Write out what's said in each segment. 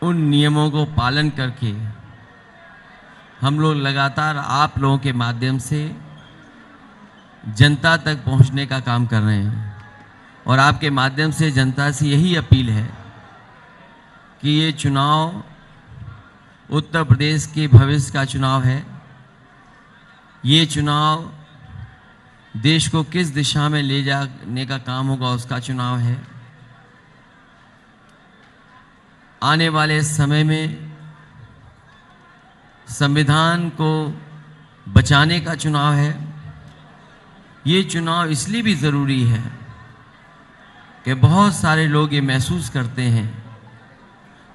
उन नियमों को पालन करके हम लोग लगातार आप लोगों के माध्यम से जनता तक पहुंचने का काम कर रहे हैं और आपके माध्यम से जनता से यही अपील है कि ये चुनाव उत्तर प्रदेश के भविष्य का चुनाव है। ये चुनाव देश को किस दिशा में ले जाने का काम होगा उसका चुनाव है। आने वाले समय में संविधान को बचाने का चुनाव है। ये चुनाव इसलिए भी ज़रूरी है कि बहुत सारे लोग ये महसूस करते हैं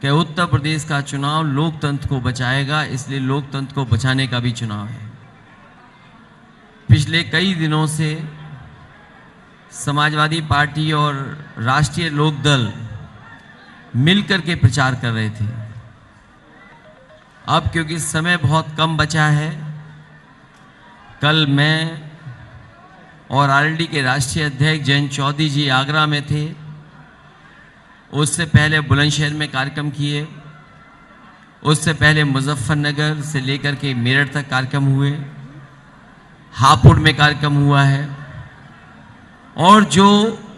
कि उत्तर प्रदेश का चुनाव लोकतंत्र को बचाएगा, इसलिए लोकतंत्र को बचाने का भी चुनाव है। पिछले कई दिनों से समाजवादी पार्टी और राष्ट्रीय लोकदल मिलकर के प्रचार कर रहे थे। अब क्योंकि समय बहुत कम बचा है, कल मैं और आरएलडी के राष्ट्रीय अध्यक्ष जयंत चौधरी जी आगरा में थे। उससे पहले बुलंदशहर में कार्यक्रम किए, उससे पहले मुजफ्फरनगर से लेकर के मेरठ तक कार्यक्रम हुए, हापुड़ में कार्यक्रम हुआ है। और जो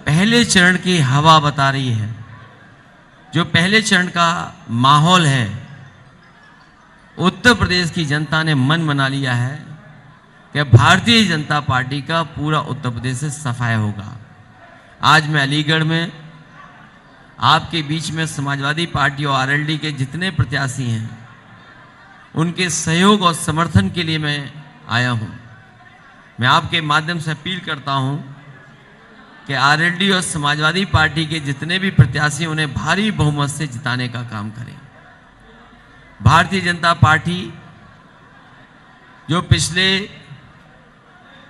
पहले चरण की हवा बता रही है, जो पहले चरण का माहौल है, उत्तर प्रदेश की जनता ने मन बना लिया है कि भारतीय जनता पार्टी का पूरा उत्तर प्रदेश से सफाया होगा। आज मैं अलीगढ़ में आपके बीच में समाजवादी पार्टी और आरएलडी के जितने प्रत्याशी हैं उनके सहयोग और समर्थन के लिए मैं आया हूं। मैं आपके माध्यम से अपील करता हूं कि आरएलडी और समाजवादी पार्टी के जितने भी प्रत्याशी उन्हें भारी बहुमत से जिताने का काम करें। भारतीय जनता पार्टी जो पिछले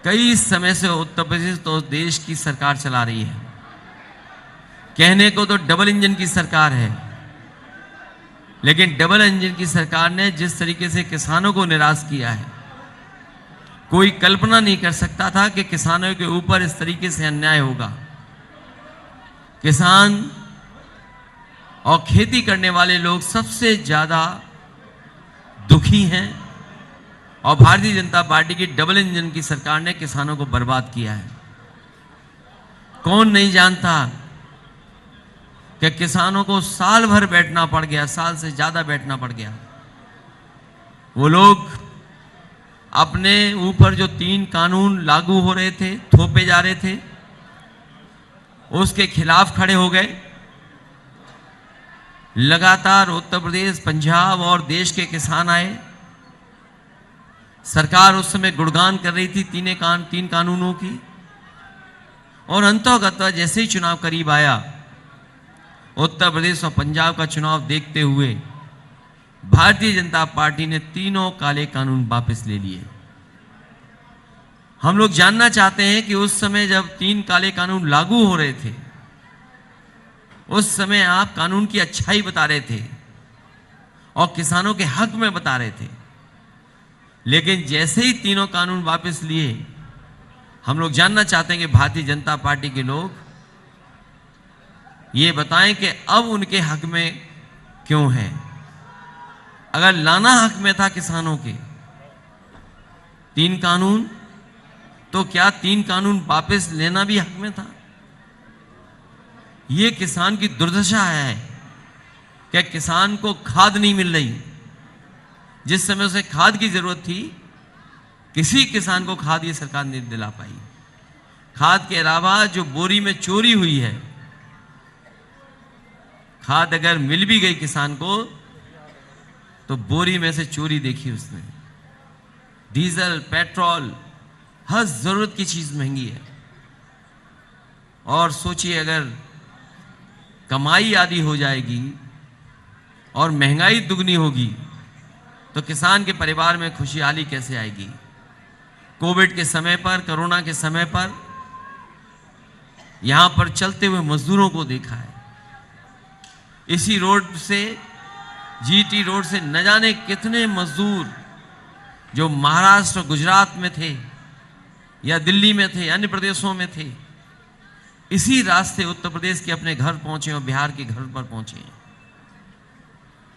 कई समय से उत्तर प्रदेश तो देश की सरकार चला रही है, कहने को तो डबल इंजन की सरकार है, लेकिन डबल इंजन की सरकार ने जिस तरीके से किसानों को निराश किया है, कोई कल्पना नहीं कर सकता था कि किसानों के ऊपर इस तरीके से अन्याय होगा। किसान और खेती करने वाले लोग सबसे ज्यादा दुखी हैं और भारतीय जनता पार्टी की डबल इंजन की सरकार ने किसानों को बर्बाद किया है। कौन नहीं जानता कि किसानों को साल भर बैठना पड़ गया, साल से ज्यादा बैठना पड़ गया। वो लोग अपने ऊपर जो 3 कानून लागू हो रहे थे, थोपे जा रहे थे, उसके खिलाफ खड़े हो गए। लगातार उत्तर प्रदेश, पंजाब और देश के किसान आए। सरकार उस समय गुणगान कर रही थी 3 कानूनों की, और अंततः जैसे ही चुनाव करीब आया, उत्तर प्रदेश और पंजाब का चुनाव देखते हुए भारतीय जनता पार्टी ने 3 काले कानून वापस ले लिए। हम लोग जानना चाहते हैं कि उस समय जब 3 काले कानून लागू हो रहे थे, उस समय आप कानून की अच्छाई बता रहे थे और किसानों के हक में बता रहे थे, लेकिन जैसे ही 3 कानून वापस लिए, हम लोग जानना चाहते हैं कि भारतीय जनता पार्टी के लोग ये बताएं कि अब उनके हक में क्यों है। अगर लाना हक में था किसानों के 3 कानून, तो क्या 3 कानून वापस लेना भी हक में था? ये किसान की दुर्दशा है कि किसान को खाद नहीं मिल रही। जिस समय उसे खाद की जरूरत थी, किसी किसान को खाद ये सरकार नहीं दिला पाई। खाद के अलावा जो बोरी में चोरी हुई है, खाद अगर मिल भी गई किसान को, तो बोरी में से चोरी देखी उसने। डीजल, पेट्रोल, हर जरूरत की चीज महंगी है। और सोचिए, अगर कमाई आधी हो जाएगी और महंगाई दुगनी होगी, तो किसान के परिवार में खुशहाली कैसे आएगी? कोविड के समय पर, कोरोना के समय पर यहां पर चलते हुए मजदूरों को देखा है। इसी रोड से, जीटी रोड से न जाने कितने मजदूर जो महाराष्ट्र, गुजरात में थे या दिल्ली में थे, अन्य प्रदेशों में थे, इसी रास्ते उत्तर प्रदेश के अपने घर पहुंचे और बिहार के घर पर पहुंचे।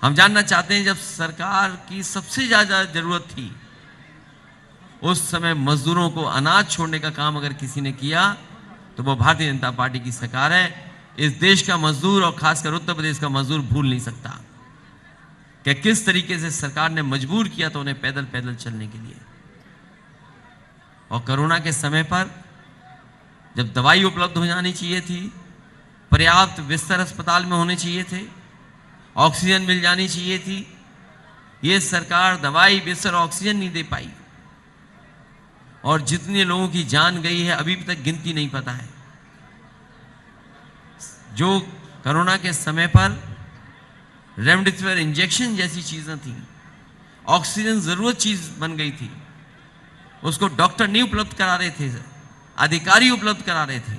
हम जानना चाहते हैं, जब सरकार की सबसे ज्यादा जरूरत थी उस समय मजदूरों को अनाज छोड़ने का काम अगर किसी ने किया तो वो भारतीय जनता पार्टी की सरकार है। इस देश का मजदूर और खासकर उत्तर प्रदेश का मजदूर भूल नहीं सकता कि किस तरीके से सरकार ने मजबूर किया तो उन्हें पैदल पैदल चलने के लिए। और कोरोना के समय पर जब दवाई उपलब्ध हो जानी चाहिए थी, पर्याप्त बिस्तर अस्पताल में होने चाहिए थे, ऑक्सीजन मिल जानी चाहिए थी, ये सरकार दवाई बिस्तर ऑक्सीजन नहीं दे पाई और जितने लोगों की जान गई है अभी तक गिनती नहीं पता है। जो कोरोना के समय पर रेमडेसिविर इंजेक्शन जैसी चीजें थी, ऑक्सीजन जरूरत चीज बन गई थी, उसको डॉक्टर नहीं उपलब्ध करा रहे थे, अधिकारी उपलब्ध करा रहे थे।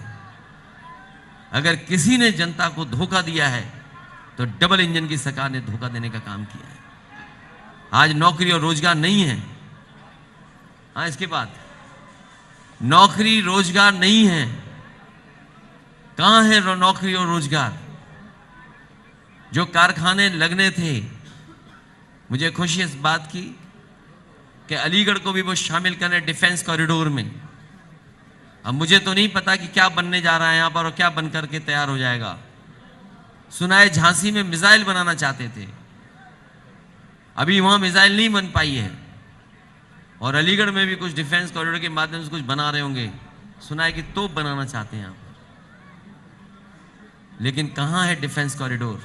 अगर किसी ने जनता को धोखा दिया है तो डबल इंजन की सरकार ने धोखा देने का काम किया है। आज नौकरी और रोजगार नहीं है। हाँ, इसके बाद नौकरी रोजगार नहीं है। कहां है नौकरी और रोजगार? जो कारखाने लगने थे, मुझे खुशी इस बात की कि अलीगढ़ को भी वो शामिल करें डिफेंस कॉरिडोर में। अब मुझे तो नहीं पता कि क्या बनने जा रहा है यहां पर और क्या बन करके तैयार हो जाएगा। सुना है झांसी में मिसाइल बनाना चाहते थे, अभी वहां मिसाइल नहीं बन पाई है। और अलीगढ़ में भी कुछ डिफेंस कॉरिडोर के माध्यम से कुछ बना रहे होंगे। सुना है कि तोप बनाना चाहते हैं यहां पर, लेकिन कहां है डिफेंस कॉरिडोर?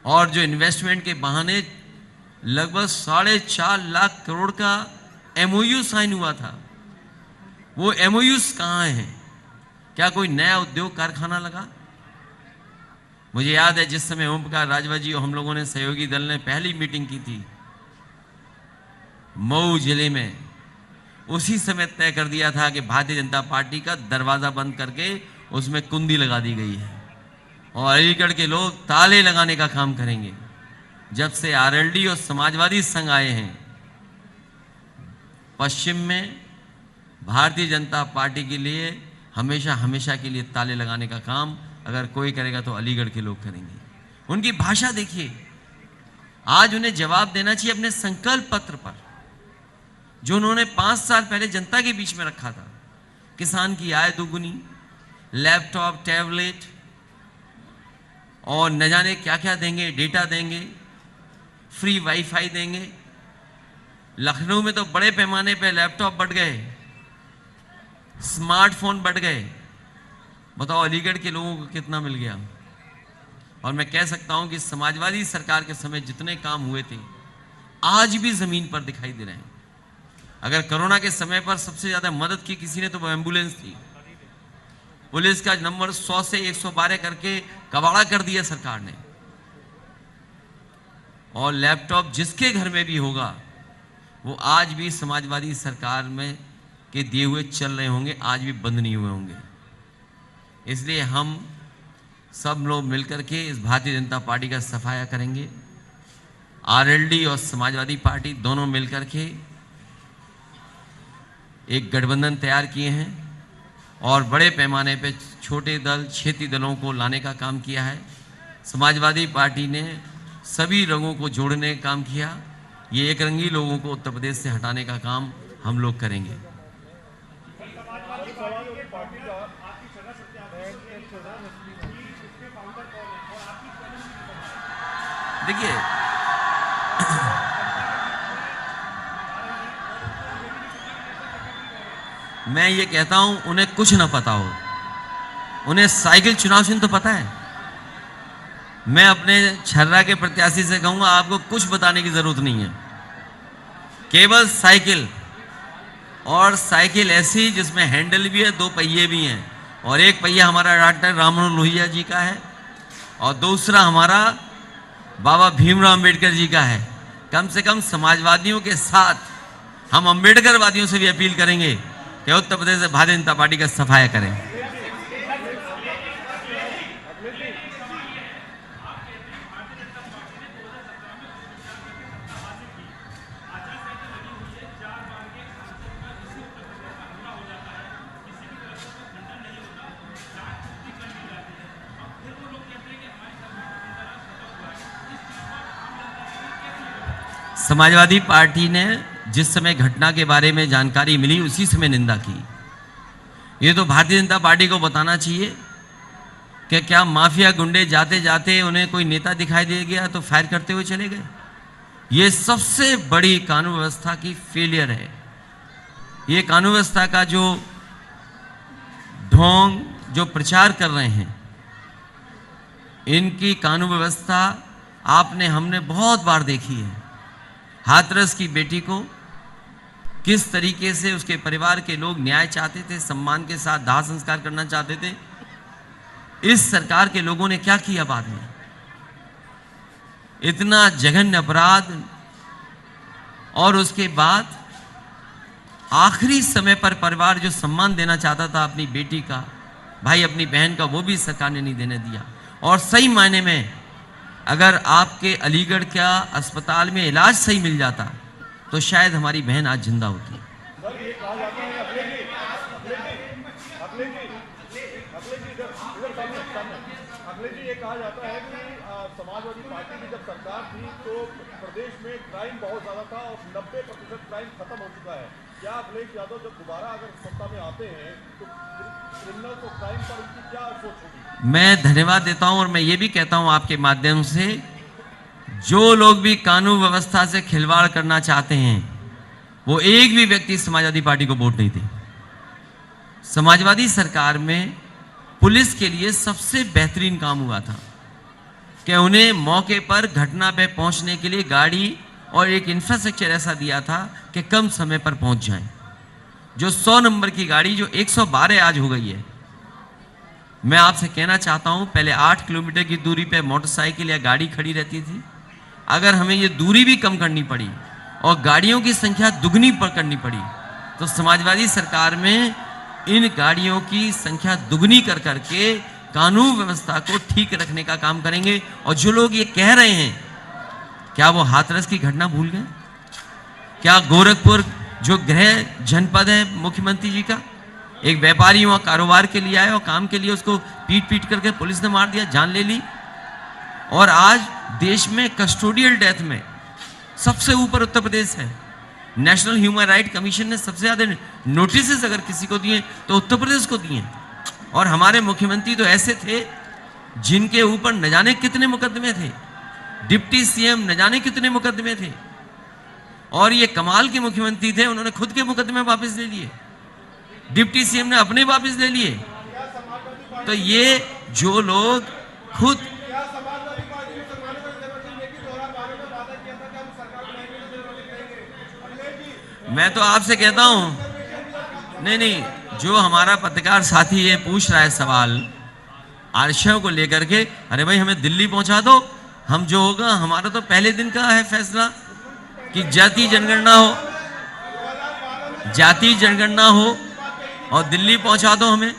और जो इन्वेस्टमेंट के बहाने लगभग 4.5 लाख करोड़ का एमओयू साइन हुआ था, वो एमओयूज कहां हैं? क्या कोई नया उद्योग कारखाना लगा? मुझे याद है जिस समय ओम प्रकाश राजभर जी और हम लोगों ने सहयोगी दल ने पहली मीटिंग की थी मऊ जिले में, उसी समय तय कर दिया था कि भारतीय जनता पार्टी का दरवाजा बंद करके उसमें कुंडी लगा दी गई है और अलीगढ़ के लोग ताले लगाने का काम करेंगे। जब से आरएलडी और समाजवादी संघ आए हैं पश्चिम में, भारतीय जनता पार्टी के लिए हमेशा हमेशा के लिए ताले लगाने का काम अगर कोई करेगा तो अलीगढ़ के लोग करेंगे। उनकी भाषा देखिए, आज उन्हें जवाब देना चाहिए अपने संकल्प पत्र पर जो उन्होंने 5 साल पहले जनता के बीच में रखा था। किसान की आय दोगुनी, लैपटॉप, टैबलेट और न जाने क्या क्या देंगे, डेटा देंगे, फ्री वाईफाई देंगे। लखनऊ में तो बड़े पैमाने पे लैपटॉप बढ़ गए, स्मार्टफोन बढ़ गए। बताओ अलीगढ़ के लोगों को कितना मिल गया? और मैं कह सकता हूं कि समाजवादी सरकार के समय जितने काम हुए थे आज भी जमीन पर दिखाई दे रहे हैं। अगर कोरोना के समय पर सबसे ज्यादा मदद की किसी ने तो वो एम्बुलेंस थी। पुलिस का नंबर 100 से 112 करके कबाड़ा कर दिया सरकार ने। और लैपटॉप जिसके घर में भी होगा वो आज भी समाजवादी सरकार में के दिए हुए चल रहे होंगे, आज भी बंद नहीं हुए होंगे। इसलिए हम सब लोग मिलकर के इस भारतीय जनता पार्टी का सफाया करेंगे। आरएलडी और समाजवादी पार्टी दोनों मिलकर के एक गठबंधन तैयार किए हैं और बड़े पैमाने पे छोटे दल, क्षेत्रीय दलों को लाने का काम किया है। समाजवादी पार्टी ने सभी रंगों को जोड़ने का काम किया। ये एक रंगी लोगों को उत्तर प्रदेश से हटाने का काम हम लोग करेंगे। देखिए, मैं ये कहता हूं उन्हें कुछ ना पता हो, उन्हें साइकिल चुनाव चिन्ह तो पता है। मैं अपने छर्रा के प्रत्याशी से कहूंगा आपको कुछ बताने की जरूरत नहीं है, केवल साइकिल, और साइकिल ऐसी जिसमें हैंडल भी है, 2 पहिए भी हैं, और एक पहिया हमारा डॉक्टर राम मनोहर लोहिया जी का है और दूसरा हमारा बाबा भीमराव अंबेडकर जी का है। कम से कम समाजवादियों के साथ हम अंबेडकरवादियों से भी अपील करेंगे कि उत्तर प्रदेश से भारतीय जनता पार्टी का सफाया करें। समाजवादी पार्टी ने जिस समय घटना के बारे में जानकारी मिली उसी समय निंदा की। ये तो भारतीय जनता पार्टी को बताना चाहिए कि क्या माफिया गुंडे जाते जाते उन्हें कोई नेता दिखाई दे गया तो फायर करते हुए चले गए। ये सबसे बड़ी कानून व्यवस्था की फेलियर है। ये कानून व्यवस्था का जो ढोंग जो प्रचार कर रहे हैं, इनकी कानून व्यवस्था आपने हमने बहुत बार देखी है। हाथरस की बेटी को किस तरीके से उसके परिवार के लोग न्याय चाहते थे, सम्मान के साथ दाह संस्कार करना चाहते थे। इस सरकार के लोगों ने क्या किया बाद में? इतना जघन्य अपराध, और उसके बाद आखिरी समय पर परिवार जो सम्मान देना चाहता था अपनी बेटी का, भाई अपनी बहन का, वो भी सरकार ने नहीं देने दिया। और सही मायने में अगर आपके अलीगढ़ का अस्पताल में इलाज सही मिल जाता तो शायद हमारी बहन आज जिंदा होती। ये कहा जाता है कि समाजवादी पार्टी की जब सरकार थी तो प्रदेश में क्राइम बहुत ज्यादा था और 90% क्राइम खत्म हो चुका है। क्या अखिलेश यादव जब दोबारा अगर सत्ता में आते हैं तो क्रिमिनल और क्राइम पर उनकी क्या सोच होगी? मैं धन्यवाद देता हूं और मैं ये भी कहता हूं आपके माध्यम से, जो लोग भी कानून व्यवस्था से खिलवाड़ करना चाहते हैं वो एक भी व्यक्ति समाजवादी पार्टी को वोट नहीं दे। समाजवादी सरकार में पुलिस के लिए सबसे बेहतरीन काम हुआ था कि उन्हें मौके पर घटना पे पहुंचने के लिए गाड़ी और एक इंफ्रास्ट्रक्चर ऐसा दिया था कि कम समय पर पहुंच जाएं। जो 100 नंबर की गाड़ी जो 112 आज हो गई है। मैं आपसे कहना चाहता हूं, पहले 8 किलोमीटर की दूरी पे मोटरसाइकिल या गाड़ी खड़ी रहती थी। अगर हमें ये दूरी भी कम करनी पड़ी और गाड़ियों की संख्या दुगनी करनी पड़ी तो समाजवादी सरकार में इन गाड़ियों की संख्या दुगनी कर करके कानून व्यवस्था को ठीक रखने का काम करेंगे। और जो लोग ये कह रहे हैं, क्या वो हाथरस की घटना भूल गए? क्या गोरखपुर जो गृह जनपद है मुख्यमंत्री जी का, एक व्यापारी वहां कारोबार के लिए आया और काम के लिए उसको पीट पीट करके पुलिस ने मार दिया, जान ले ली। और आज देश में कस्टोडियल डेथ में सबसे ऊपर उत्तर प्रदेश है। नेशनल ह्यूमन राइट कमीशन ने सबसे ज्यादा नोटिस अगर किसी को दिए तो उत्तर प्रदेश को दिए। और हमारे मुख्यमंत्री तो ऐसे थे जिनके ऊपर न जाने कितने मुकदमे थे, डिप्टी सीएम न जाने कितने मुकदमे थे। और ये कमाल के मुख्यमंत्री थे, उन्होंने खुद के मुकदमे वापस ले लिए, डिप्टी सीएम ने अपने वापस ले लिए। तो ये जो लोग खुद, मैं तो आपसे कहता हूं, नहीं, जो हमारा पत्रकार साथी ये पूछ रहा है सवाल आरक्षण को लेकर के, अरे भाई हमें दिल्ली पहुंचा दो, हम जो होगा, हमारा तो पहले दिन का है फैसला कि जाति जनगणना हो, जाति जनगणना हो और दिल्ली पहुंचा दो हमें।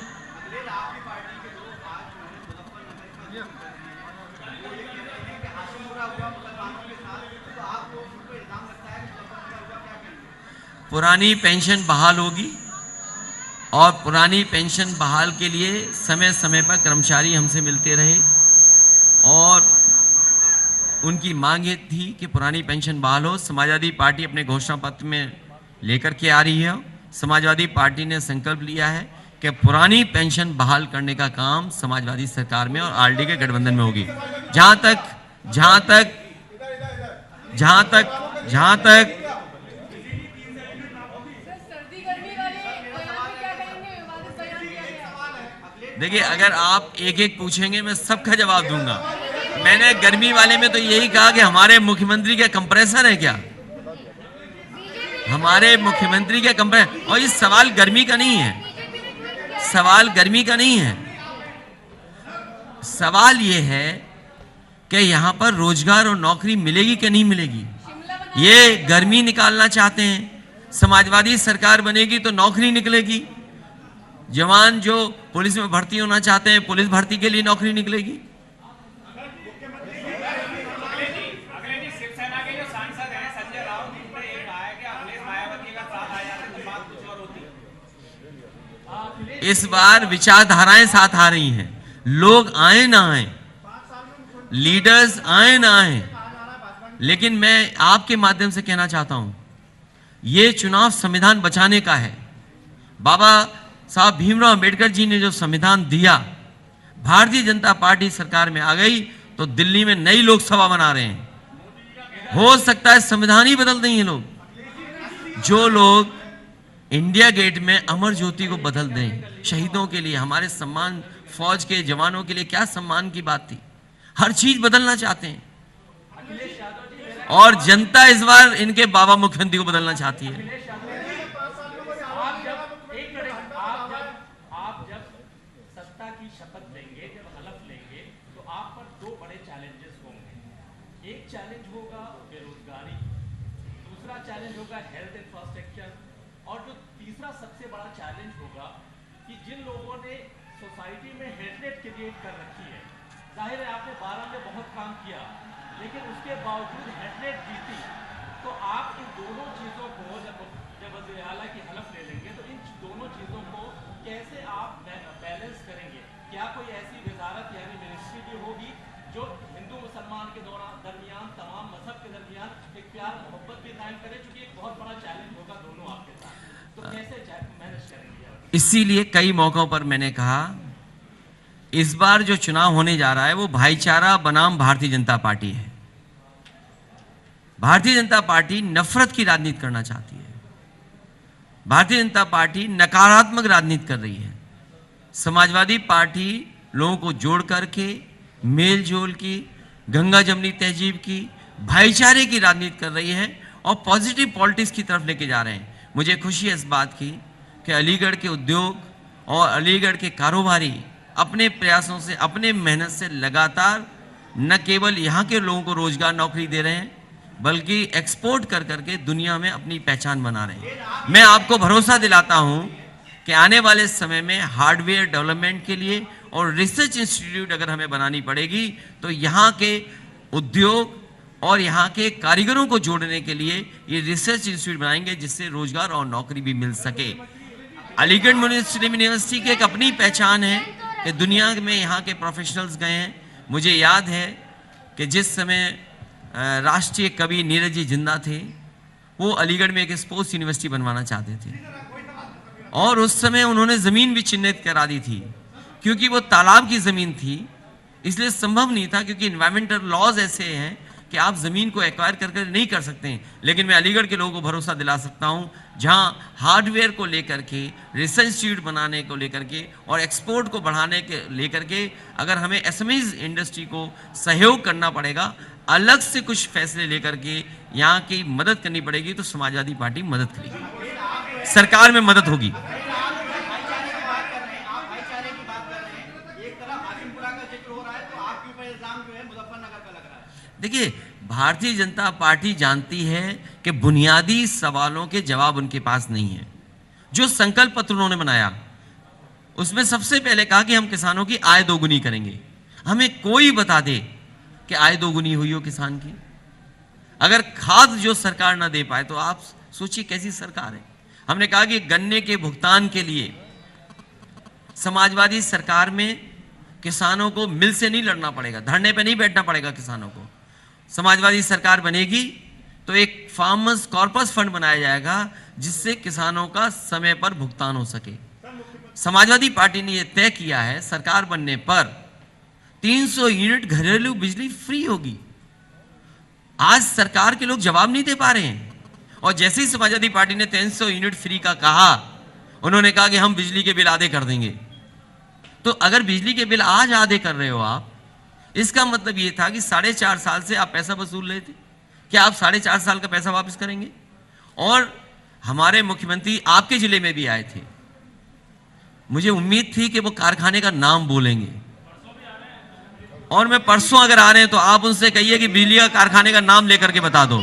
पुरानी पेंशन बहाल होगी और पुरानी पेंशन बहाल के लिए समय समय पर कर्मचारी हमसे मिलते रहे और उनकी मांग ये थी कि पुरानी पेंशन बहाल हो। समाजवादी पार्टी अपने घोषणा पत्र में लेकर के आ रही है। समाजवादी पार्टी ने संकल्प लिया है कि पुरानी पेंशन बहाल करने का काम समाजवादी सरकार में और आरडी के गठबंधन में होगी। जहां तक देखिए, अगर आप एक एक पूछेंगे मैं सबका जवाब दूंगा। मैंने गर्मी वाले में तो यही कहा कि हमारे मुख्यमंत्री का कंप्रेसर है क्या, हमारे मुख्यमंत्री का कंप्रेसर। और ये सवाल गर्मी का नहीं है, सवाल गर्मी का नहीं है, सवाल ये है कि यहां पर रोजगार और नौकरी मिलेगी कि नहीं मिलेगी। ये गर्मी निकालना चाहते हैं, समाजवादी सरकार बनेगी तो नौकरी निकलेगी। जवान जो पुलिस में भर्ती होना चाहते हैं, पुलिस भर्ती के लिए नौकरी निकलेगी। इस बार विचारधाराएं साथ आ रही हैं, लोग आए ना आए, लीडर्स आए ना आए, लेकिन मैं आपके माध्यम से कहना चाहता हूं, ये चुनाव संविधान बचाने का है। बाबा साहब भीमराव अंबेडकर जी ने जो संविधान दिया, भारतीय जनता पार्टी सरकार में आ गई तो दिल्ली में नई लोकसभा बना रहे हैं। हो सकता है संविधान ही बदल दें ये लोग। जो लोग इंडिया गेट में अमर ज्योति को बदल दें, शहीदों के लिए, हमारे सम्मान, फौज के जवानों के लिए क्या सम्मान की बात थी, हर चीज बदलना चाहते हैं। और जनता इस बार इनके बाबा मुख्यमंत्री को बदलना चाहती है। आप जब सत्ता की शपथ लेंगे, जब हलफ लेंगे, तो आप पर दो बड़े चैलेंजेस होंगे। एक चैलेंज होगा बेरोजगारी, दूसरा चैलेंज होगा हेल्थ इंफ्रास्ट्रक्चर, और जो तीसरा सबसे बड़ा चैलेंज होगा कि जिन लोगों ने सोसाइटी में हेटरेट क्रिएट कर रखी है, जाहिर है आपने 12 में बहुत काम किया, लेकिन उसके बावजूद हेटरेट जीती, तो आप इन दोनों चीजों को जब वज़ीर आला की हलफ ले लेंगे तो इन दोनों चीजों को कैसे आप बैलेंस करेंगे? क्या कोई ऐसी वजारत यानी मिनिस्ट्री भी होगी जो हिंदू मुसलमान के दरमियान, तमाम मजहब के दरमियान एक प्यार मोहब्बत भी कायम करे, चूंकि एक बहुत बड़ा चैलेंज होगा दोनों आपके साथ, तो कैसे मैनेज करेंगे? इसीलिए कई मौकों पर मैंने कहा, इस बार जो चुनाव होने जा रहा है वो भाईचारा बनाम भारतीय जनता पार्टी है। भारतीय जनता पार्टी नफरत की राजनीति करना चाहती है। भारतीय जनता पार्टी नकारात्मक राजनीति कर रही है। समाजवादी पार्टी लोगों को जोड़ करके मेल जोल की, गंगा जमनी तहजीब की, भाईचारे की राजनीति कर रही है और पॉजिटिव पॉलिटिक्स की तरफ लेके जा रहे हैं। मुझे खुशी है इस बात की कि अलीगढ़ के उद्योग और अलीगढ़ के कारोबारी अपने प्रयासों से, अपने मेहनत से लगातार न केवल यहाँ के लोगों को रोजगार, नौकरी दे रहे हैं, बल्कि एक्सपोर्ट कर करके दुनिया में अपनी पहचान बना रहे हैं। मैं आपको भरोसा दिलाता हूं कि आने वाले समय में हार्डवेयर डेवलपमेंट के लिए और रिसर्च इंस्टीट्यूट अगर हमें बनानी पड़ेगी तो यहाँ के उद्योग और यहाँ के कारीगरों को जोड़ने के लिए ये रिसर्च इंस्टीट्यूट बनाएंगे, जिससे रोजगार और नौकरी भी मिल सके। अलीगढ़ मुस्लिम यूनिवर्सिटी की एक अपनी पहचान है कि दुनिया में यहाँ के प्रोफेशनल्स गए हैं। मुझे याद है कि जिस समय राष्ट्रीय कवि नीरज जी जिंदा थे, वो अलीगढ़ में एक स्पोर्ट्स यूनिवर्सिटी बनवाना चाहते थे और उस समय उन्होंने ज़मीन भी चिन्हित करा दी थी, क्योंकि वो तालाब की ज़मीन थी, इसलिए संभव नहीं था, क्योंकि इन्वायरमेंटल लॉज ऐसे हैं कि आप ज़मीन को एक्वायर करके नहीं कर सकते हैं। लेकिन मैं अलीगढ़ के लोगों को भरोसा दिला सकता हूँ, जहाँ हार्डवेयर को लेकर के, रिसर्च इंस्टीट्यूट बनाने को लेकर के और एक्सपोर्ट को बढ़ाने के लेकर के अगर हमें एसएमईज इंडस्ट्री को सहयोग करना पड़ेगा, अलग से कुछ फैसले लेकर के यहाँ की मदद करनी पड़ेगी, तो समाजवादी पार्टी मदद करेगी, सरकार में मदद होगी। देखिए, भारतीय जनता पार्टी जानती है कि बुनियादी सवालों के जवाब उनके पास नहीं है। जो संकल्प पत्र उन्होंने बनाया उसमें सबसे पहले कहा कि हम किसानों की आय दोगुनी करेंगे। हमें कोई बता दे कि आय दोगुनी हुई हो किसान की। अगर खाद जो सरकार ना दे पाए तो आप सोचिए कैसी सरकार है। हमने कहा कि गन्ने के भुगतान के लिए समाजवादी सरकार में किसानों को मिल से नहीं लड़ना पड़ेगा, धरने पे नहीं बैठना पड़ेगा किसानों को। समाजवादी सरकार बनेगी तो एक फार्मर्स कॉर्पस फंड बनाया जाएगा जिससे किसानों का समय पर भुगतान हो सके। समाजवादी पार्टी ने यह तय किया है सरकार बनने पर 300 यूनिट घरेलू बिजली फ्री होगी। आज सरकार के लोग जवाब नहीं दे पा रहे हैं, और जैसे ही समाजवादी पार्टी ने 300 यूनिट फ्री का कहा, उन्होंने कहा कि हम बिजली के बिल आधे कर देंगे। तो अगर बिजली के बिल आज आधे कर रहे हो आप, इसका मतलब ये था कि 4.5 साल से आप पैसा वसूल रहे थे, क्या आप 4.5 साल का पैसा वापस करेंगे? और हमारे मुख्यमंत्री आपके जिले में भी आए थे, मुझे उम्मीद थी कि वो कारखाने का नाम बोलेंगे, और मैं परसों अगर आ रहे हैं तो आप उनसे कहिए कि बिजली का कारखाने का नाम लेकर के बता दो।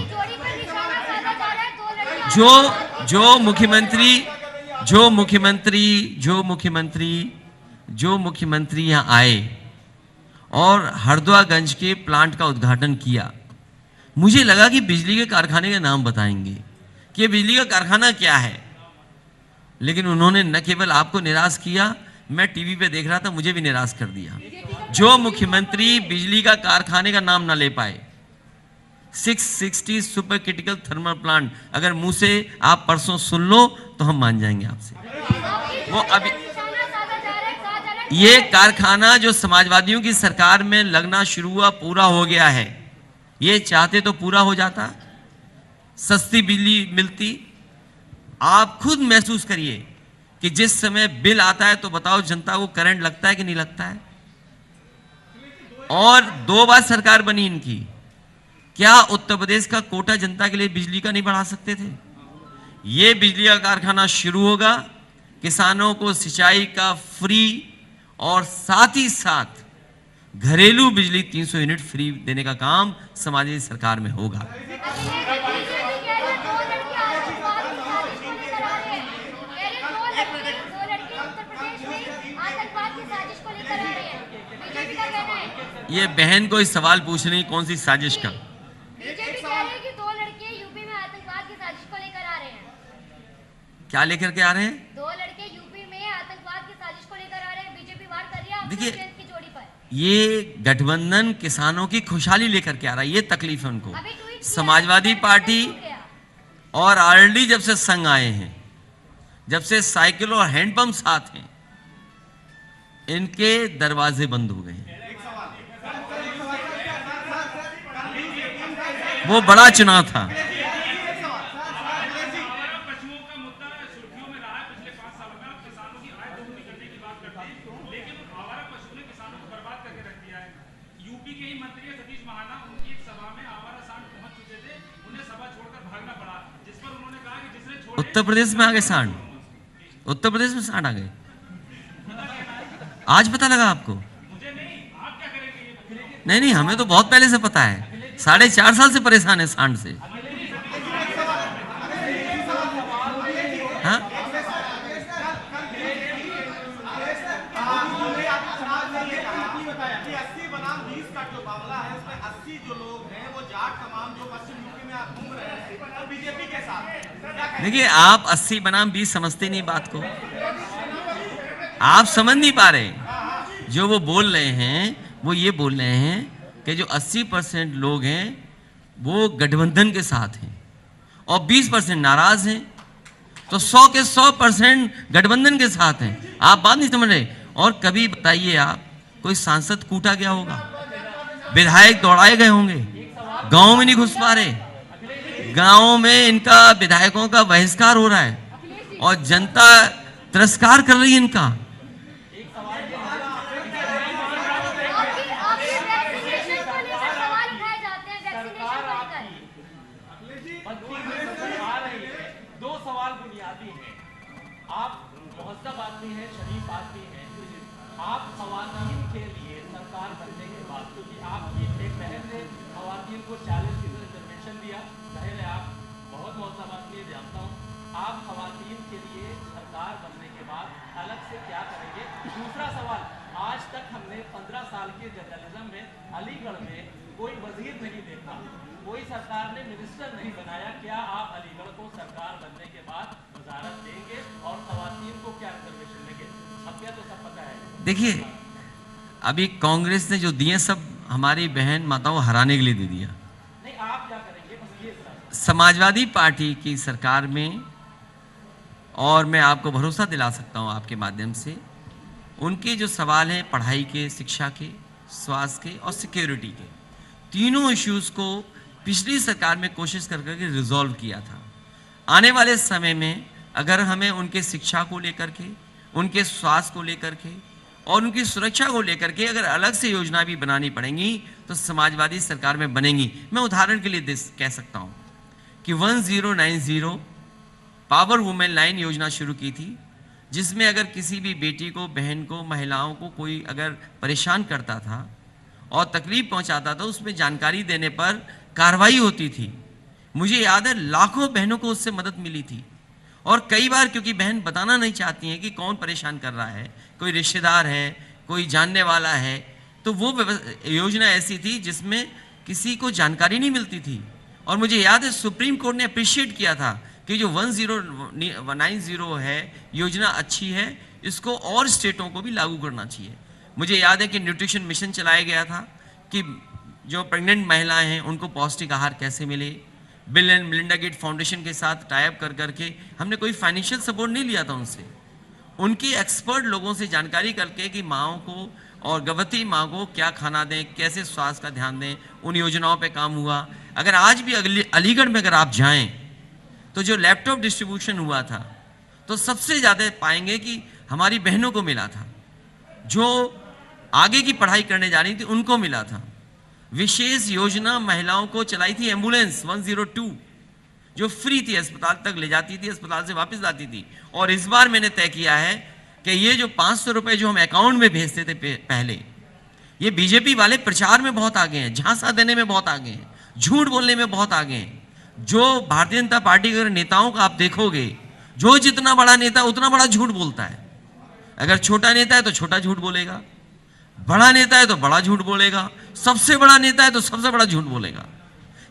जो मुख्यमंत्री यहाँ आए और हरदुआगंज के प्लांट का उद्घाटन किया, मुझे लगा कि बिजली के कारखाने का नाम बताएंगे कि बिजली का कारखाना क्या है। लेकिन उन्होंने न केवल आपको निराश किया, मैं टीवी पे देख रहा था, मुझे भी निराश कर दिया। जो मुख्यमंत्री बिजली का कारखाने का नाम ना ले पाए, 660 सुपर क्रिटिकल थर्मल प्लांट, अगर मुंह से आप परसों सुन लो तो हम मान जाएंगे आपसे। वो अभी ये कारखाना जो समाजवादियों की सरकार में लगना शुरू हुआ पूरा हो गया है। ये चाहते तो पूरा हो जाता, सस्ती बिजली मिलती। आप खुद महसूस करिए कि जिस समय बिल आता है तो बताओ जनता को करंट लगता है कि नहीं लगता है। और 2 बार सरकार बनी इनकी, क्या उत्तर प्रदेश का कोटा जनता के लिए बिजली का नहीं बढ़ा सकते थे? ये बिजली का कारखाना शुरू होगा, किसानों को सिंचाई का फ्री और साथ ही साथ घरेलू बिजली 300 यूनिट फ्री देने का काम समाजवादी सरकार में होगा। ये बहन को इस सवाल पूछ रही कौन सी साजिश का? बीजेपी कह रही है कि 2 लड़के यूपी में आतंकवाद की साजिश को लेकर आ रहे हैं। क्या लेकर के आ रहे हैं? 2 लड़के यूपी में आतंकवाद की साजिश को लेकर आ रहे हैं। बीजेपी वार कर रही है देखिए, की जोड़ी पर। ये गठबंधन किसानों की खुशहाली लेकर के आ रहा है, ये तकलीफ है उनको। अभी ट्वीट किया, समाजवादी पार्टी और आरएलडी जब से संग आए हैं, जब से साइकिल और हैंडपंप साथ हैं, इनके दरवाजे बंद हो गए हैं। वो बड़ा चुनाव था। उत्तर प्रदेश में आ गए सांड, उत्तर प्रदेश में सांड आ गए। आज पता लगा आपको? नहीं नहीं, हमें तो बहुत पहले से पता है। 4.5 साल से परेशान है सांड से। हाँ? देखिए, आप 80 बनाम 20 समझते नहीं बात को, आप समझ नहीं पा रहे। जो वो बोल रहे हैं वो ये बोल रहे हैं कि जो 80% लोग हैं वो गठबंधन के साथ हैं और 20% नाराज हैं, तो 100 के 100% गठबंधन के साथ हैं। आप बात नहीं समझ रहे। और कभी बताइए आप, कोई सांसद कूटा गया होगा, विधायक दौड़ाए गए होंगे, गांव में नहीं घुस पा रहे, गांव में इनका विधायकों का बहिष्कार हो रहा है और जनता तिरस्कार कर रही है इनका। आप खवातीन के लिए सरकार बनने के बाद, क्योंकि आपकी एक बहन ने खवातीन को 40 फीसद रिजर्वेशन दिया, जाहिर है आप बहुत बात ये जानता हूँ, आप खवातीन के लिए सरकार बनने के बाद अलग से क्या करेंगे? दूसरा सवाल, आज तक हमने 15 साल के जर्नलिज्म में अलीगढ़ में कोई वजीर नहीं देखा, कोई सरकार ने मिनिस्टर नहीं बनाया। क्या आप अलीगढ़ को सरकार बनने के बाद वजारत देंगे और खवातीन को क्या रिजर्वेशन देंगे? अब क्या तो सब पता है। देखिए, अभी कांग्रेस ने जो दिए सब हमारी बहन माताओं को हराने के लिए दे दिया। नहीं, आप क्या करेंगे बस ये समाजवादी पार्टी की सरकार में, और मैं आपको भरोसा दिला सकता हूं आपके माध्यम से, उनके जो सवाल हैं पढ़ाई के, शिक्षा के, स्वास्थ्य के और सिक्योरिटी के, तीनों इश्यूज को पिछली सरकार में कोशिश कर करके रिजॉल्व किया था। आने वाले समय में अगर हमें उनके शिक्षा को लेकर के, उनके स्वास्थ्य को लेकर के और उनकी सुरक्षा को लेकर के अगर अलग से योजना भी बनानी पड़ेंगी तो समाजवादी सरकार में बनेंगी। मैं उदाहरण के लिए कह सकता हूं कि 1090 पावर वुमेन लाइन योजना शुरू की थी, जिसमें अगर किसी भी बेटी को, बहन को, महिलाओं को कोई अगर परेशान करता था और तकलीफ पहुंचाता था, उसमें जानकारी देने पर कार्रवाई होती थी। मुझे याद है लाखों बहनों को उससे मदद मिली थी। और कई बार क्योंकि बहन बताना नहीं चाहती हैं कि कौन परेशान कर रहा है, कोई रिश्तेदार है, कोई जानने वाला है, तो वो योजना ऐसी थी जिसमें किसी को जानकारी नहीं मिलती थी। और मुझे याद है सुप्रीम कोर्ट ने अप्रिशिएट किया था कि जो 1090 है योजना अच्छी है, इसको और स्टेटों को भी लागू करना चाहिए। मुझे याद है कि न्यूट्रिशन मिशन चलाया गया था कि जो प्रेग्नेंट महिलाएं हैं उनको पौष्टिक आहार कैसे मिले। Bill and Melinda Gate foundation के साथ टाई अप कर करके हमने कोई फाइनेंशियल सपोर्ट नहीं लिया था उनसे, उनकी एक्सपर्ट लोगों से जानकारी करके कि माँओं को और गर्भवती माँ को क्या खाना दें, कैसे स्वास्थ्य का ध्यान दें, उन योजनाओं पे काम हुआ। अगर आज भी अलीगढ़ में अगर आप जाएं तो जो लैपटॉप डिस्ट्रीब्यूशन हुआ था तो सबसे ज़्यादा पाएंगे कि हमारी बहनों को मिला था, जो आगे की पढ़ाई करने जा रही थी उनको मिला था। विशेष योजना महिलाओं को चलाई थी एम्बुलेंस 102, जो फ्री थी, अस्पताल तक ले जाती थी, अस्पताल से वापस लाती थी। और इस बार मैंने तय किया है कि ये जो 500 रुपये जो हम अकाउंट में भेजते थे पहले, ये बीजेपी वाले प्रचार में बहुत आगे हैं, झांसा देने में बहुत आगे हैं, झूठ बोलने में बहुत आगे हैं। जो भारतीय जनता पार्टी के नेताओं का आप देखोगे, जो जितना बड़ा नेता उतना बड़ा झूठ बोलता है। अगर छोटा नेता है तो छोटा झूठ बोलेगा, बड़ा नेता है तो बड़ा झूठ बोलेगा, सबसे बड़ा नेता है तो सबसे बड़ा झूठ बोलेगा।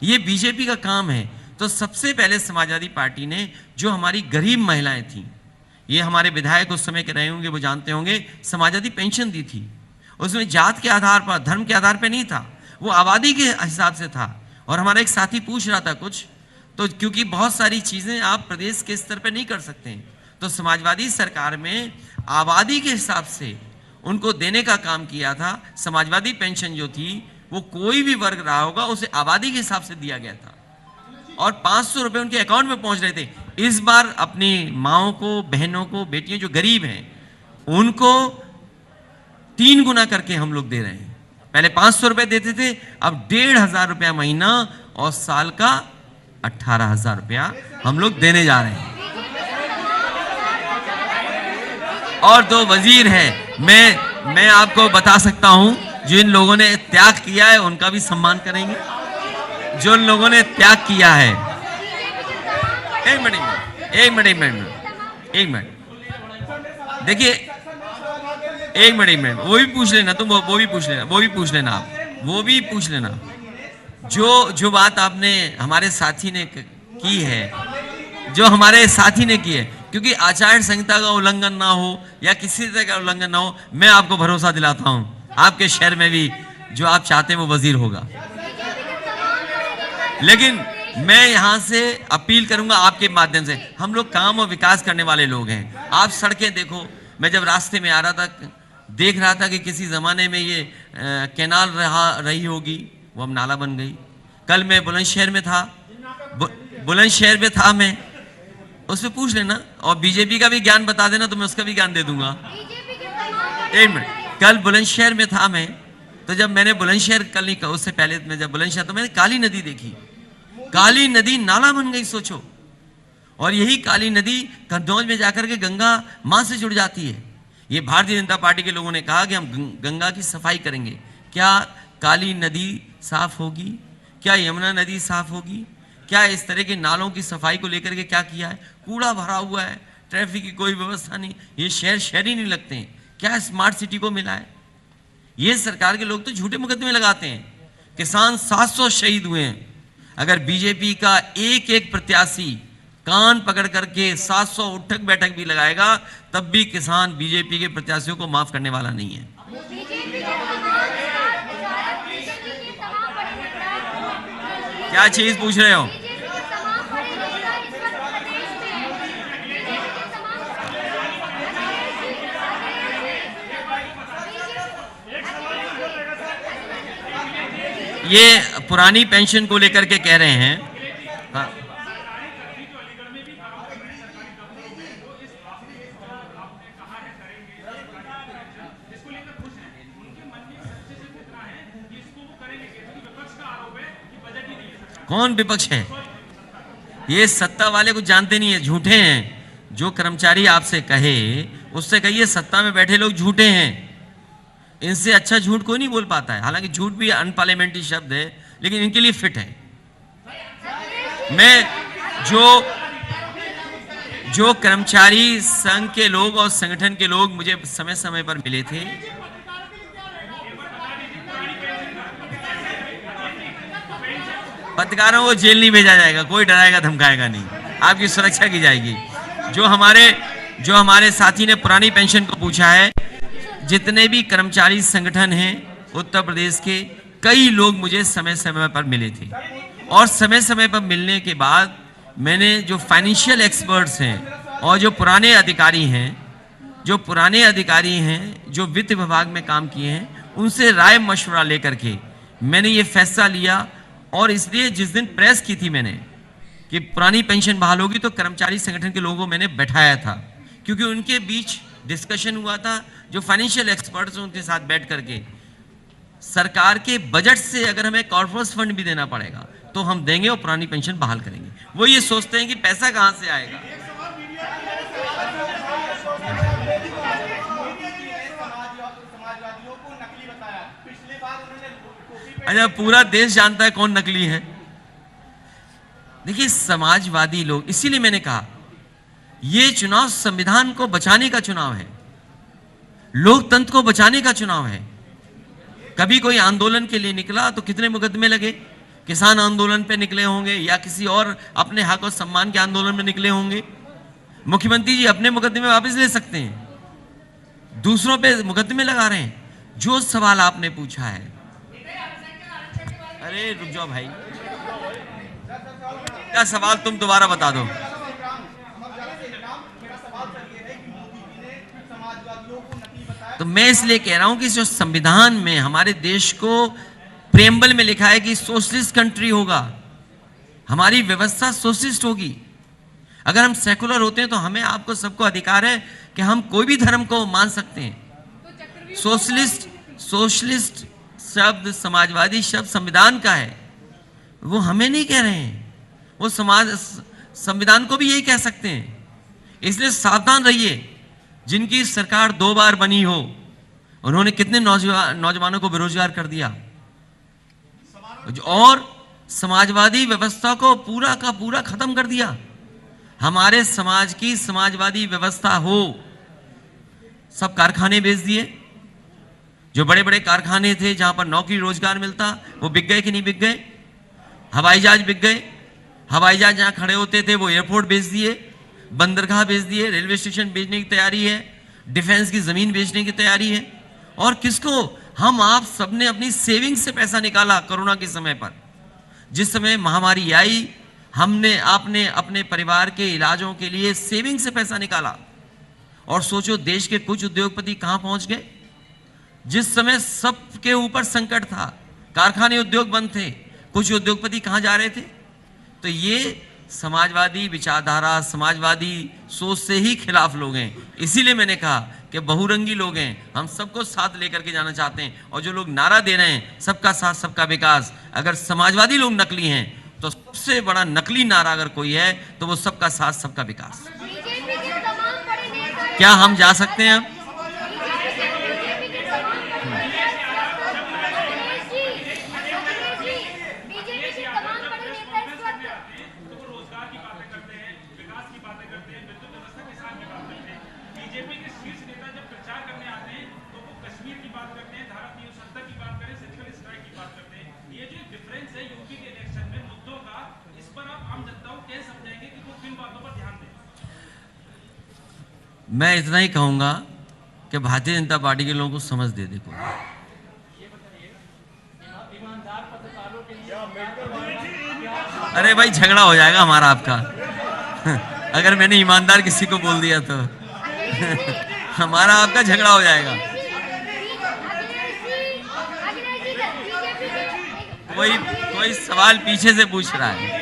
ये बीजेपी का काम है। तो सबसे पहले समाजवादी पार्टी ने जो हमारी गरीब महिलाएं थीं, ये हमारे विधायक उस समय के रहे होंगे, वो जानते होंगे, समाजवादी पेंशन दी थी। उसमें जात के आधार पर, धर्म के आधार पर नहीं था, वो आबादी के हिसाब से था। और हमारा एक साथी पूछ रहा था कुछ, तो क्योंकि बहुत सारी चीज़ें आप प्रदेश के स्तर पर नहीं कर सकते, तो समाजवादी सरकार में आबादी के हिसाब से उनको देने का काम किया था। समाजवादी पेंशन जो थी वो कोई भी वर्ग रहा होगा उसे आबादी के हिसाब से दिया गया था, और 500 रुपये उनके अकाउंट में पहुंच रहे थे। इस बार अपनी माँओं को, बहनों को, बेटियों जो गरीब हैं उनको 3 गुना करके हम लोग दे रहे हैं। पहले 500 रुपये देते थे, अब 1,500 रुपया महीना और साल का 18,000 रुपया हम लोग देने जा रहे हैं। और 2 वजीर हैं, मैं आपको बता सकता हूं, जिन लोगों ने त्याग किया है उनका भी सम्मान करेंगे। जो लोगों ने त्याग किया है, एक मिनट देखिए, एक मिनट वो भी पूछ लेना, तुम वो भी पूछ लेना आप वो भी पूछ लेना। जो बात आपने हमारे साथी ने की है, जो हमारे साथी ने की है, क्योंकि आचार संहिता का उल्लंघन ना हो या किसी तरह का उल्लंघन ना हो, मैं आपको भरोसा दिलाता हूं आपके शहर में भी जो आप चाहते हैं वो वजीर होगा। लेकिन मैं यहां से अपील करूंगा आपके माध्यम से, हम लोग काम और विकास करने वाले लोग हैं। आप सड़कें देखो, मैं जब रास्ते में आ रहा था देख रहा था कि किसी ज़माने में ये कैनाल रही होगी, वो अब नाला बन गई। कल मैं बुलंदशहर में था, मैं उससे पूछ लेना, और बीजेपी का भी ज्ञान बता देना तो मैं उसका भी ज्ञान दे दूंगा। एक मिनट, कल बुलंदशहर में था मैं, तो जब मैंने बुलंदशहर, कल नहीं कहा, उससे पहले मैं जब बुलंदशहर, तो मैंने काली नदी देखी। काली नदी नाला बन गई, सोचो। और यही काली नदी कन्नौज में जाकर के गंगा माँ से जुड़ जाती है। ये भारतीय जनता पार्टी के लोगों ने कहा कि हम गंगा की सफाई करेंगे। क्या काली नदी साफ होगी? क्या यमुना नदी साफ होगी? क्या इस तरह के नालों की सफाई को लेकर के क्या किया है? कूड़ा भरा हुआ है, ट्रैफिक की कोई व्यवस्था नहीं, ये शहर ही नहीं लगते हैं। क्या स्मार्ट सिटी को मिला है? ये सरकार के लोग तो झूठे मुकदमे लगाते हैं। किसान 700 शहीद हुए हैं। अगर बीजेपी का एक प्रत्याशी कान पकड़ करके 700 उठक बैठक भी लगाएगा, तब भी किसान बीजेपी के प्रत्याशियों को माफ करने वाला नहीं है। क्या चीज पूछ रहे हो? ये पुरानी पेंशन को लेकर के कह रहे हैं। हाँ। कौन विपक्ष है? ये सत्ता वाले कुछ जानते नहीं है, झूठे हैं। जो कर्मचारी आपसे कहे उससे कहिए सत्ता में बैठे लोग झूठे हैं। इनसे अच्छा झूठ कोई नहीं बोल पाता है। हालांकि झूठ भी अनपार्लियामेंट्री शब्द है, लेकिन इनके लिए फिट है। मैं जो कर्मचारी संघ के लोग और संगठन के लोग मुझे समय समय पर मिले थे, पत्रकारों को जेल नहीं भेजा जाएगा, कोई डराएगा धमकाएगा नहीं, आपकी सुरक्षा की जाएगी। जो हमारे साथी ने पुरानी पेंशन को पूछा है, जितने भी कर्मचारी संगठन हैं उत्तर प्रदेश के, कई लोग मुझे समय समय पर मिले थे, और समय समय पर मिलने के बाद मैंने जो फाइनेंशियल एक्सपर्ट्स हैं और जो पुराने अधिकारी हैं जो वित्त विभाग में काम किए हैं, उनसे राय मशवरा लेकर के मैंने ये फैसला लिया। और इसलिए जिस दिन प्रेस की थी मैंने कि पुरानी पेंशन बहाल होगी, तो कर्मचारी संगठन के लोगों को मैंने बैठाया था, क्योंकि उनके बीच डिस्कशन हुआ था, जो फाइनेंशियल एक्सपर्ट्स हैं उनके साथ बैठ करके सरकार के बजट से अगर हमें कॉर्पोरेट फंड भी देना पड़ेगा तो हम देंगे और पुरानी पेंशन बहाल करेंगे। वो ये सोचते हैं कि पैसा कहां से आएगा। अच्छा, पूरा देश जानता है कौन नकली है। देखिए, समाजवादी लोग, इसीलिए मैंने कहा ये चुनाव संविधान को बचाने का चुनाव है, लोकतंत्र को बचाने का चुनाव है। कभी कोई आंदोलन के लिए निकला तो कितने मुकदमे लगे, किसान आंदोलन पे निकले होंगे या किसी और अपने हक और सम्मान के आंदोलन में निकले होंगे। मुख्यमंत्री जी अपने मुकदमे वापस ले सकते हैं, दूसरों पे मुकदमे लगा रहे हैं। जो सवाल आपने पूछा है, अरे रुक जाओ भाई, क्या सवाल तुम दोबारा बता दो। तो मैं इसलिए कह रहा हूं कि जो संविधान में हमारे देश को प्रेम्बल में लिखा है कि सोशलिस्ट कंट्री होगा, हमारी व्यवस्था सोशलिस्ट होगी। अगर हम सेकुलर होते हैं तो हमें आपको सबको अधिकार है कि हम कोई भी धर्म को मान सकते हैं। सोशलिस्ट शब्द, समाजवादी शब्द संविधान का है, वो हमें नहीं कह रहे हैं, वो संविधान को भी यही कह सकते हैं। इसलिए सावधान रहिए। जिनकी सरकार 2 बार बनी हो, उन्होंने कितने नौजवानों को बेरोजगार कर दिया, और समाजवादी व्यवस्था को पूरा का पूरा खत्म कर दिया। हमारे समाज की समाजवादी व्यवस्था हो, सब कारखाने बेच दिए। जो बड़े बड़े कारखाने थे जहां पर नौकरी रोजगार मिलता, वो बिक गए कि नहीं बिक गए। हवाई जहाज बिक गए, हवाई जहाज जहां खड़े होते थे वो एयरपोर्ट बेच दिए, बंदरगाह बेच दिए, रेलवे स्टेशन बेचने की तैयारी है, डिफेंस की जमीन बेचने की तैयारी है। और किसको? हम आप सबने अपनी सेविंग से पैसा निकाला कोरोना के समय पर। जिस समय महामारी आई, आपने अपने परिवार के इलाजों के लिए सेविंग से पैसा निकाला। और सोचो देश के कुछ उद्योगपति कहां पहुंच गए। जिस समय सबके ऊपर संकट था, कारखाने उद्योग बंद थे, कुछ उद्योगपति कहां जा रहे थे। तो ये समाजवादी विचारधारा, समाजवादी सोच से ही खिलाफ लोग हैं। इसीलिए मैंने कहा कि बहुरंगी लोग हैं, हम सबको साथ लेकर के जाना चाहते हैं। और जो लोग नारा दे रहे हैं सबका साथ सबका विकास, अगर समाजवादी लोग नकली हैं तो सबसे बड़ा नकली नारा अगर कोई है तो वो सबका साथ सबका विकास। क्या हम जा सकते हैं? मैं इतना ही कहूंगा कि भारतीय जनता पार्टी के लोगों को समझ दे देखो। अरे भाई, झगड़ा हो जाएगा हमारा आपका अगर मैंने ईमानदार किसी को बोल दिया तो हमारा आपका झगड़ा हो जाएगा। कोई सवाल पीछे से पूछ रहा है।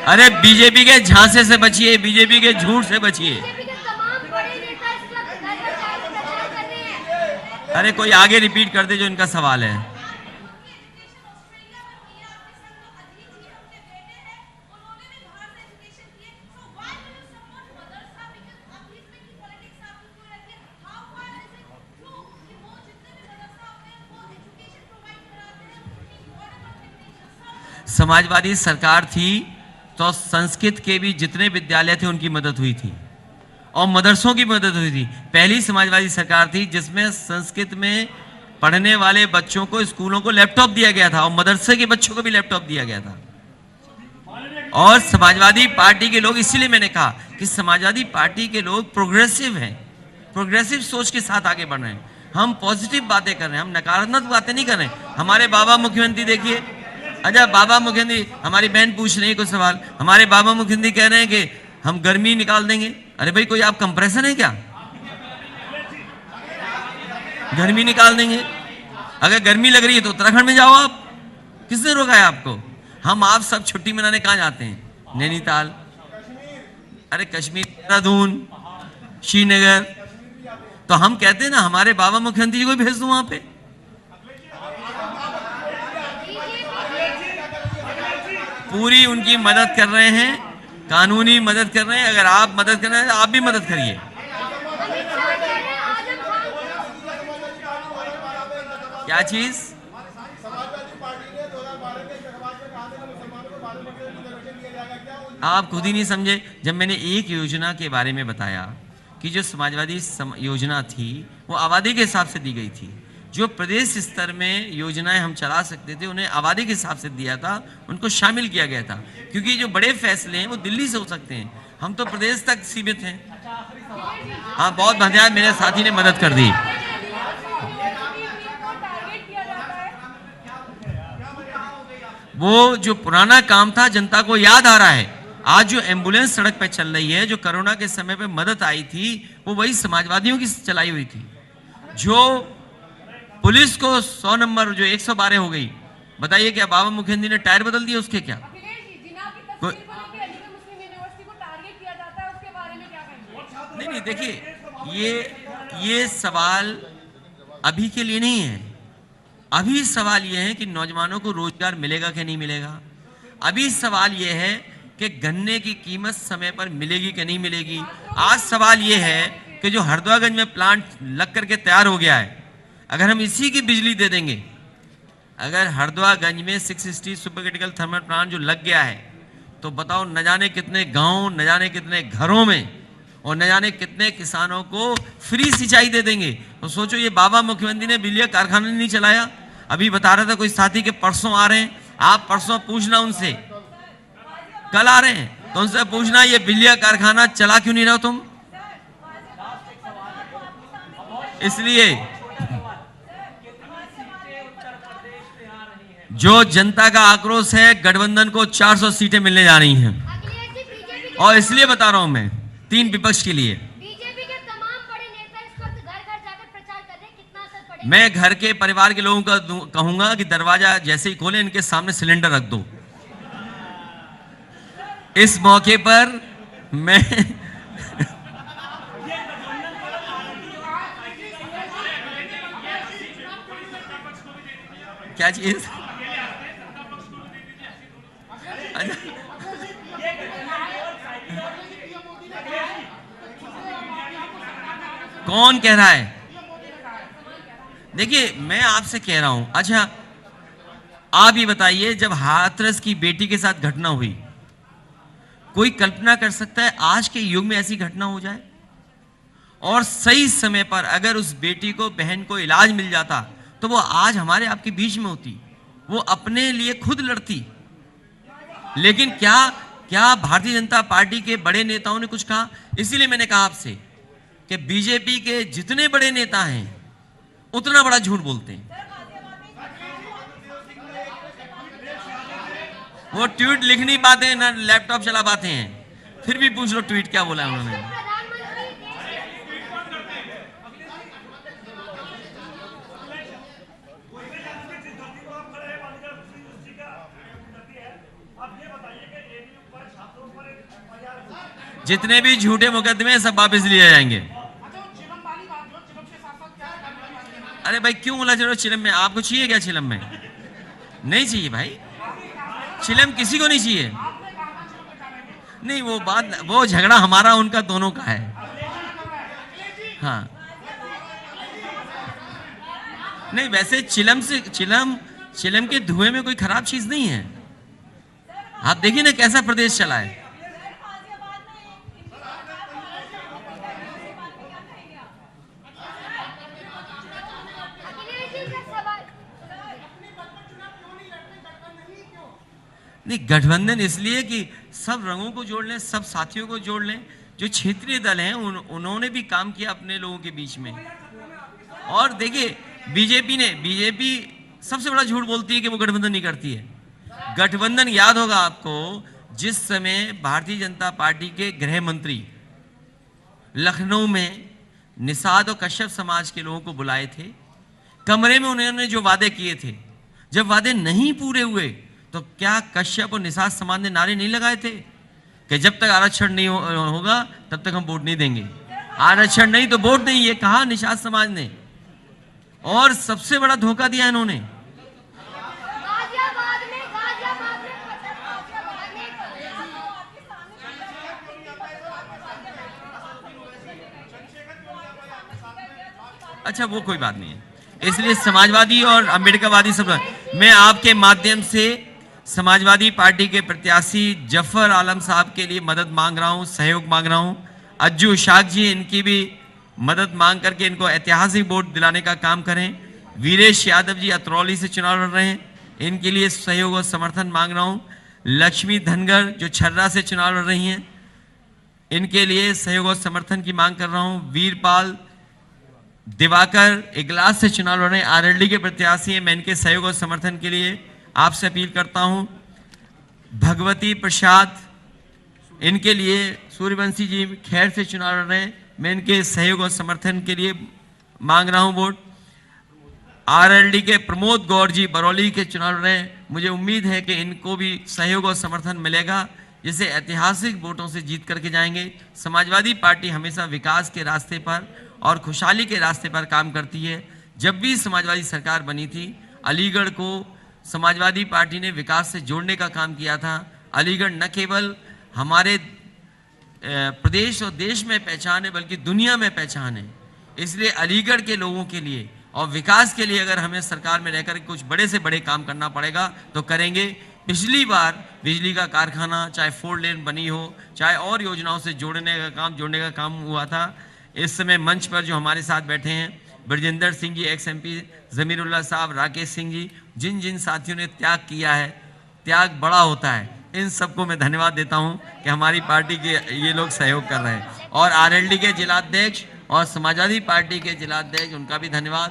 अरे बीजेपी के झांसे से बचिए, बीजेपी के झूठ से बचिए। अरे कोई आगे रिपीट कर दे जो इनका सवाल है। समाजवादी सरकार थी तो संस्कृत के भी जितने विद्यालय थे उनकी मदद हुई थी और मदरसों की मदद हुई थी। पहली समाजवादी सरकार थी जिसमें संस्कृत में पढ़ने वाले बच्चों को स्कूलों को लैपटॉप दिया गया था और मदरसे के बच्चों को भी लैपटॉप दिया गया था। और समाजवादी पार्टी के लोग, इसीलिए मैंने कहा कि समाजवादी पार्टी के लोग प्रोग्रेसिव हैं, प्रोग्रेसिव सोच के साथ आगे बढ़ रहे हैं। हम पॉजिटिव बातें कर रहे हैं, हम नकारात्मक बातें नहीं कर रहे हैं। हमारे बाबा मुख्यमंत्री देखिए, अच्छा बाबा मुख्यमंत्री, हमारी बहन पूछ रही है कुछ सवाल, हमारे बाबा मुख्यमंत्री कह रहे हैं कि हम गर्मी निकाल देंगे। अरे भाई कोई आप कंप्रेसर है क्या? गर्मी निकाल देंगे? अगर गर्मी लग रही है तो उत्तराखंड में जाओ आप, किसने रोका है आपको? हम आप सब छुट्टी मनाने कहाँ जाते हैं? नैनीताल, अरे कश्मीर, देहरादून, श्रीनगर। तो हम कहते हैं ना हमारे बाबा मुख्यमंत्री जी को भेज दूं वहां पे। पूरी उनकी मदद कर रहे हैं, कानूनी मदद कर रहे हैं। अगर आप मदद कर रहे हैं आप भी मदद करिए। क्या चीज? आप खुद ही नहीं समझे। जब मैंने एक योजना के बारे में बताया कि जो समाजवादी योजना थी वो आबादी के हिसाब से दी गई थी, जो प्रदेश स्तर में योजनाएं हम चला सकते थे उन्हें आबादी के हिसाब से दिया था, उनको शामिल किया गया था। क्योंकि जो बड़े फैसले हैं वो दिल्ली से हो सकते हैं, हम तो प्रदेश तक सीमित हैं। हाँ बहुत धन्यवाद, मेरे साथी ने मदद कर दी। वो जो पुराना काम था जनता को याद आ रहा है। आज जो एम्बुलेंस सड़क पे चल रही है, जो कोरोना के समय पे मदद आई थी, वो वही समाजवादियों की चलाई हुई थी। जो पुलिस को 100 नंबर जो 112 हो गई, बताइए क्या बाबा मुखिंदी ने टायर बदल दिए उसके? क्या नहीं नहीं, देखिए ये सवाल अभी के लिए नहीं है। अभी सवाल ये है कि नौजवानों को रोजगार मिलेगा कि नहीं मिलेगा। अभी सवाल ये है कि गन्ने की कीमत समय पर मिलेगी कि नहीं मिलेगी। आज सवाल ये है कि जो हरदोईगंज में प्लांट लग करके तैयार हो गया है, अगर हम इसी की बिजली दे देंगे, अगर हरदोईगंज में 660 सुपर क्रिटिकल थर्मल प्लांट जो लग गया है, तो बताओ न जाने कितने गांव, न जाने कितने घरों में और न जाने कितने किसानों को फ्री सिंचाई दे देंगे। तो सोचो ये बाबा मुख्यमंत्री ने बिजली का कारखाना नहीं चलाया। अभी बता रहा था कोई साथी के परसों आ रहे हैं, आप परसों पूछना उनसे, कल आ रहे हैं तो उनसे पूछना ये बिजली का कारखाना चला क्यों नहीं रहे हो तुम। इसलिए जो जनता का आक्रोश है, गठबंधन को 400 सीटें मिलने जा रही हैं। और इसलिए बता रहा हूं मैं, 3 विपक्ष के लिए। बीजेपी के तमाम बड़े नेता इस वक्त घर घर जाकर प्रचार कर रहे हैं, कितना असर पड़ेगा? मैं घर के परिवार के लोगों का कहूंगा कि दरवाजा जैसे ही खोले इनके सामने सिलेंडर रख दो। इस मौके पर मैं क्या चीज? कौन कह रहा है? देखिए मैं आपसे कह रहा हूं, अच्छा आप ये बताइए, जब हाथरस की बेटी के साथ घटना हुई, कोई कल्पना कर सकता है आज के युग में ऐसी घटना हो जाए? और सही समय पर अगर उस बेटी को, बहन को इलाज मिल जाता तो वो आज हमारे आपके बीच में होती, वो अपने लिए खुद लड़ती। लेकिन क्या भारतीय जनता पार्टी के बड़े नेताओं ने कुछ कहा? इसीलिए मैंने कहा आपसे कि बीजेपी के जितने बड़े नेता हैं उतना बड़ा झूठ बोलते हैं। वो ट्वीट लिख नहीं पाते हैं, ना लैपटॉप चला पाते हैं, फिर भी पूछ लो ट्वीट क्या बोला है उन्होंने। जितने भी झूठे मुकदमे सब वापस लिए जाएंगे। अरे भाई क्यों उलझ रहे हो चिलम में? आपको चाहिए क्या चिलम में? नहीं चाहिए भाई, चिलम किसी को नहीं चाहिए। नहीं वो बात, वो झगड़ा हमारा उनका दोनों का है। हाँ नहीं, वैसे चिलम के धुएं में कोई खराब चीज नहीं है। आप देखिए ना कैसा प्रदेश चला है। नहीं, गठबंधन इसलिए कि सब रंगों को जोड़ लें, सब साथियों को जोड़ लें। जो क्षेत्रीय दल हैं उन्होंने भी काम किया अपने लोगों के बीच में, और देखिए बीजेपी सबसे बड़ा झूठ बोलती है कि वो गठबंधन नहीं करती है। गठबंधन याद होगा आपको, जिस समय भारतीय जनता पार्टी के गृह मंत्री लखनऊ में निषाद और कश्यप समाज के लोगों को बुलाए थे, कमरे में उन्होंने जो वादे किए थे, जब वादे नहीं पूरे हुए तो क्या कश्यप और निषाद समाज ने नारे नहीं लगाए थे कि जब तक आरक्षण नहीं होगा तब तक हम वोट नहीं देंगे, आरक्षण नहीं तो वोट नहीं, ये कहा निषाद समाज ने। और सबसे बड़ा धोखा दिया इन्होंने। अच्छा वो कोई बात नहीं है, इसलिए समाजवादी और अम्बेडकरवादी सब, मैं आपके माध्यम से समाजवादी पार्टी के प्रत्याशी जफर आलम साहब के लिए मदद मांग रहा हूं, सहयोग मांग रहा हूं। अज्जू शाख जी, इनकी भी मदद मांग करके इनको ऐतिहासिक वोट दिलाने का काम करें। वीरेश यादव जी अतरौली से चुनाव लड़ रहे हैं, इनके लिए सहयोग और समर्थन मांग रहा हूं। लक्ष्मी धनगर जो छर्रा से चुनाव लड़ रही हैं, इनके लिए सहयोग और समर्थन की मांग कर रहा हूं। वीरपाल दिवाकर इगलास से चुनाव लड़ रहे हैं, आरएलडी के प्रत्याशी हैं, मैं इनके सहयोग और समर्थन के लिए आपसे अपील करता हूं। भगवती प्रसाद, इनके लिए सूर्यवंशी जी खैर से चुनाव लड़ रहे हैं, मैं इनके सहयोग और समर्थन के लिए मांग रहा हूं वोट। आरएलडी के प्रमोद गौर जी बरौली के चुनाव लड़ रहे हैं, मुझे उम्मीद है कि इनको भी सहयोग और समर्थन मिलेगा, जिसे ऐतिहासिक वोटों से जीत करके जाएंगे। समाजवादी पार्टी हमेशा विकास के रास्ते पर और खुशहाली के रास्ते पर काम करती है। जब भी समाजवादी सरकार बनी थी, अलीगढ़ को समाजवादी पार्टी ने विकास से जोड़ने का काम किया था। अलीगढ़ न केवल हमारे प्रदेश और देश में पहचान है, बल्कि दुनिया में पहचान है। इसलिए अलीगढ़ के लोगों के लिए और विकास के लिए अगर हमें सरकार में रहकर कुछ बड़े से बड़े काम करना पड़ेगा तो करेंगे। पिछली बार बिजली का कारखाना, चाहे 4 लेन बनी हो, चाहे और योजनाओं से जोड़ने का काम हुआ था। इस समय मंच पर जो हमारे साथ बैठे हैं, ब्रजेंद्र सिंह जी एक्स MP, जमीरुल्लाह साहब, राकेश सिंह जी, जिन जिन साथियों ने त्याग किया है, त्याग बड़ा होता है, इन सबको मैं धन्यवाद देता हूं कि हमारी पार्टी के ये लोग सहयोग कर रहे हैं। और आरएलडी के जिलाध्यक्ष और समाजवादी पार्टी के जिलाध्यक्ष, उनका भी धन्यवाद।